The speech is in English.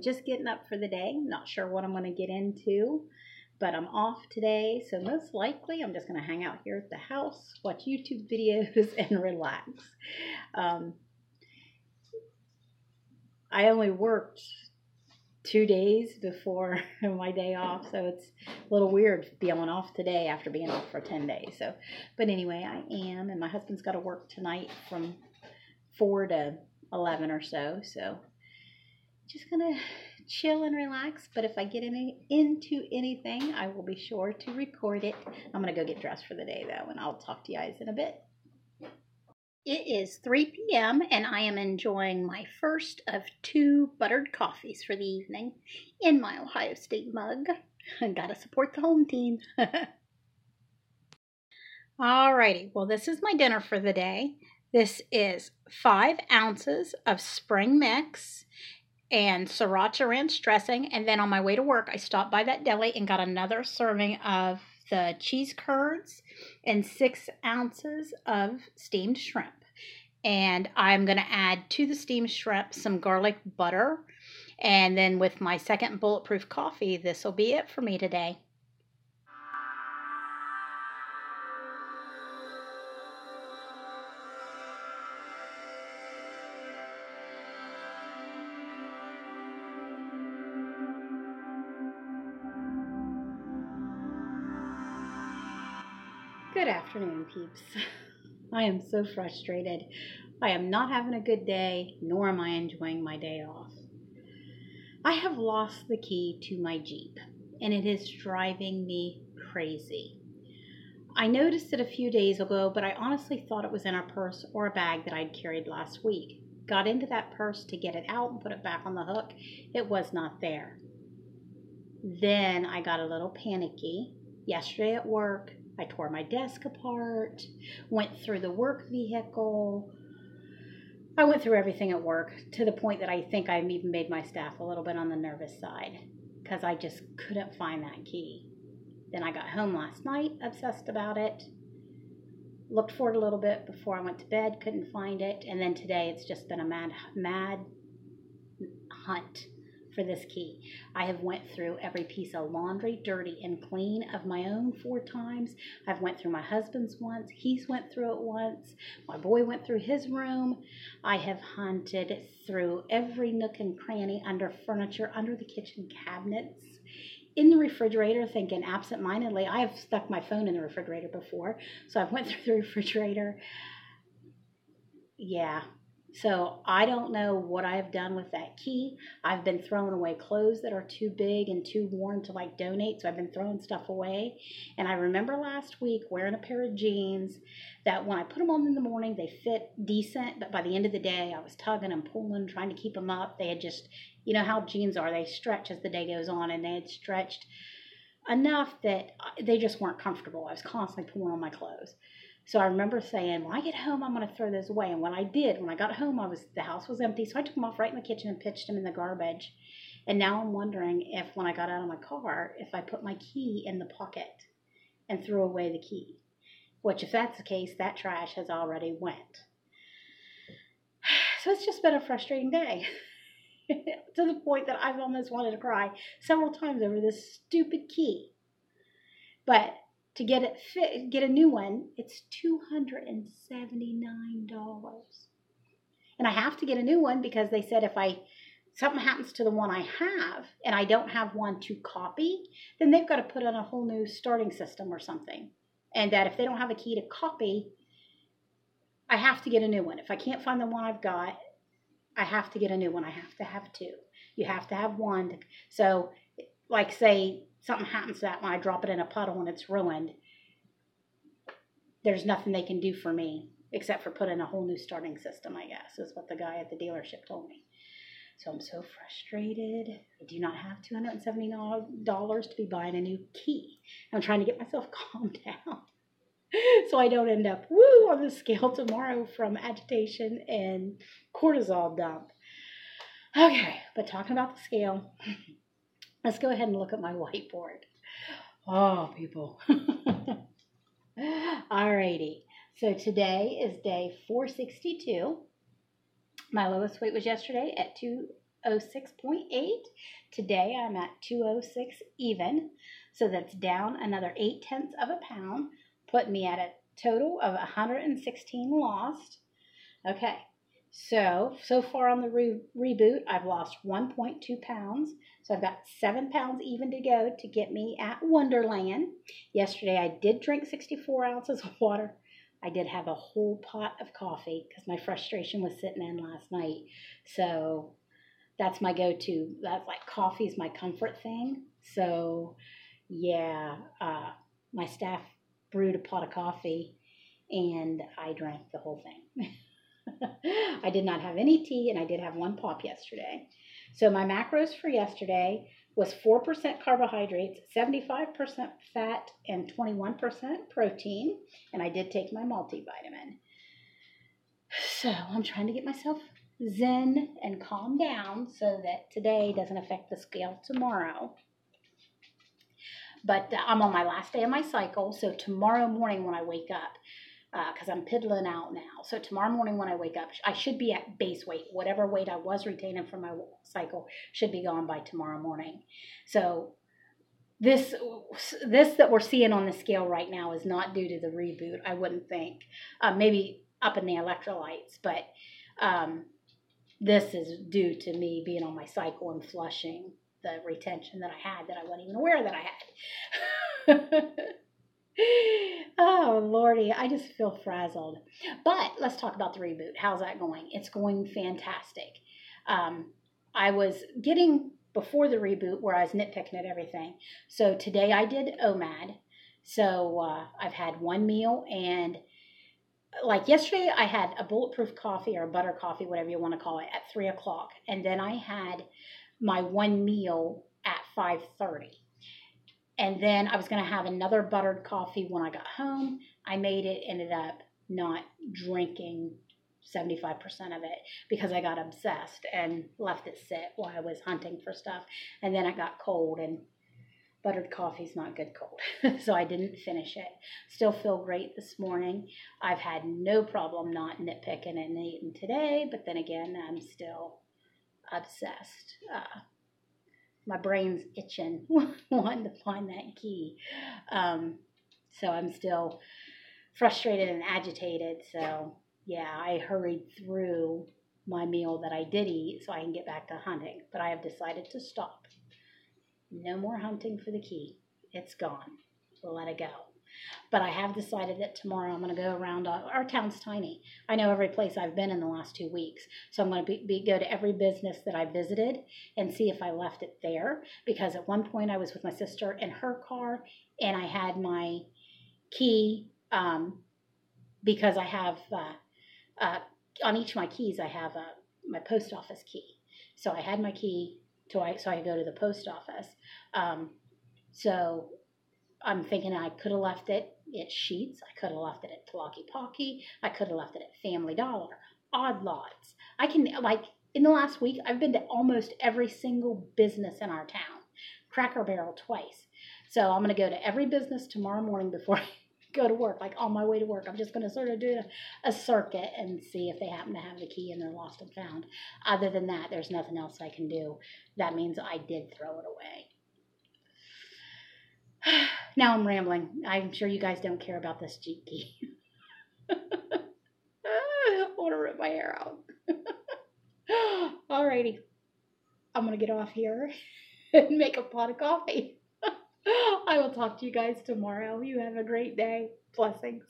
I'm just getting up for the day. Not sure what I'm going to get into, but I'm off today. So most likely I'm just going to hang out here at the house, watch YouTube videos, and relax. I only worked 2 days before my day off, so it's a little weird being off today after being off for 10 days. So, but anyway, I am, and my husband's got to work tonight from 4 to 11 or so. So, just gonna chill and relax. But if I get into anything, I will be sure to record it. I'm gonna go get dressed for the day though, and I'll talk to you guys in a bit. It is 3 p.m. and I am enjoying my first of 2 buttered coffees for the evening in my Ohio State mug. I gotta support the home team. Alrighty, well this is my dinner for the day. This is 5 ounces of spring mix and sriracha ranch dressing, and then on my way to work I stopped by that deli and got another serving of the cheese curds and 6 ounces of steamed shrimp. And I'm going to add to the steamed shrimp some garlic butter. And then with my second bulletproof coffee, this will be it for me today. Good afternoon, peeps. I am so frustrated. I am not having a good day, nor am I enjoying my day off. I have lost the key to my Jeep, and it is driving me crazy. I noticed it a few days ago, but I honestly thought it was in a purse or a bag that I'd carried last week. Got into that purse to get it out and put it back on the hook. It was not there. Then I got a little panicky. Yesterday at work, I tore my desk apart, went through the work vehicle. I went through everything at work to the point that I think I even made my staff a little bit on the nervous side because I just couldn't find that key. Then I got home last night, obsessed about it, looked for it a little bit before I went to bed, couldn't find it, and then today it's just been a mad hunt for this key. I have went through every piece of laundry, dirty and clean, of my own 4 times. I've went through my husband's once. He's went through it once. My boy went through his room. I have hunted through every nook and cranny, under furniture, under the kitchen cabinets, in the refrigerator, thinking absentmindedly. I have stuck my phone in the refrigerator before, so I've went through the refrigerator. Yeah. So I don't know what I've done with that key. I've been throwing away clothes that are too big and too worn to like donate. So I've been throwing stuff away. And I remember last week wearing a pair of jeans that when I put them on in the morning, they fit decent. But by the end of the day, I was tugging and pulling, trying to keep them up. They had just, you know how jeans are. They stretch as the day goes on, and they had stretched enough that they just weren't comfortable. I was constantly pulling on my clothes. So I remember saying, when I get home, I'm going to throw those away. And when I did, when I got home, the house was empty. So I took them off right in the kitchen and pitched them in the garbage. And now I'm wondering if when I got out of my car, if I put my key in the pocket and threw away the key. Which, if that's the case, that trash has already went. So it's just been a frustrating day. To the point that I've almost wanted to cry several times over this stupid key. But to get it fit, get a new one, it's $279. And I have to get a new one because they said if something happens to the one I have and I don't have one to copy, then they've got to put in a whole new starting system or something. And that if they don't have a key to copy, I have to get a new one. If I can't find the one I've got, I have to get a new one. I have to have 2. You have to have one. So, like, say something happens to that when I drop it in a puddle and it's ruined, there's nothing they can do for me except for put in a whole new starting system, I guess, is what the guy at the dealership told me. So I'm so frustrated. I do not have $270 to be buying a new key. I'm trying to get myself calmed down so I don't end up on the scale tomorrow from agitation and cortisol dump. Okay, but talking about the scale, let's go ahead and look at my whiteboard. Oh, people. Alrighty. So today is day 462. My lowest weight was yesterday at 206.8. Today I'm at 206 even. So that's down another 0.8 of a pound, put me at a total of 116 lost. Okay, so far on the reboot, I've lost 1.2 pounds. So I've got 7 pounds even to go to get me at Wonderland. Yesterday I did drink 64 ounces of water. I did have a whole pot of coffee because my frustration was sitting in last night. So that's my go-to. That's like coffee's my comfort thing. So yeah, my staff brewed a pot of coffee and I drank the whole thing. I did not have any tea and I did have 1 pop yesterday. So my macros for yesterday was 4% carbohydrates, 75% fat, and 21% protein. And I did take my multivitamin. So I'm trying to get myself zen and calm down so that today doesn't affect the scale tomorrow. But I'm on my last day of my cycle. So tomorrow morning when I wake up, because I'm piddling out now. So tomorrow morning when I wake up, I should be at base weight. Whatever weight I was retaining from my cycle should be gone by tomorrow morning. So this that we're seeing on the scale right now is not due to the reboot, I wouldn't think. Maybe up in the electrolytes, but this is due to me being on my cycle and flushing the retention that I had that I wasn't even aware that I had. Oh, Lordy, I just feel frazzled. But let's talk about the reboot. How's that going? It's going fantastic. I was getting before the reboot where I was nitpicking at everything. So today I did OMAD. So I've had 1 meal, and like yesterday I had a bulletproof coffee or a butter coffee, whatever you want to call it, at 3 o'clock. And then I had my 1 meal at 5:30. And then I was going to have another buttered coffee when I got home. I made it, ended up not drinking 75% of it because I got obsessed and left it sit while I was hunting for stuff. And then it got cold, and buttered coffee's not good cold. So I didn't finish it. Still feel great this morning. I've had no problem not nitpicking and eating today, but then again, I'm still obsessed. My brain's itching, wanting to find that key. So I'm still frustrated and agitated. So yeah, I hurried through my meal that I did eat so I can get back to hunting. But I have decided to stop. No more hunting for the key. It's gone. We'll let it go. But I have decided that tomorrow I'm going to go around. Our town's tiny. I know every place I've been in the last 2 weeks. So I'm going to go to every business that I visited and see if I left it there. Because at one point I was with my sister in her car and I had my key because I have, on each of my keys I have my post office key. So I had my key so I could go to the post office. So I'm thinking I could have left it at Sheetz. I could have left it at Talkie Pocky. I could have left it at Family Dollar. Odd lots. I can, like, in the last week, I've been to almost every single business in our town. Cracker Barrel twice. So I'm going to go to every business tomorrow morning before I go to work, like on my way to work. I'm just going to sort of do a circuit and see if they happen to have the key and they're lost and found. Other than that, there's nothing else I can do. That means I did throw it away. Now I'm rambling. I'm sure you guys don't care about this Jeep key. I want to rip my hair out. Alrighty. I'm going to get off here and make a pot of coffee. I will talk to you guys tomorrow. You have a great day. Blessings.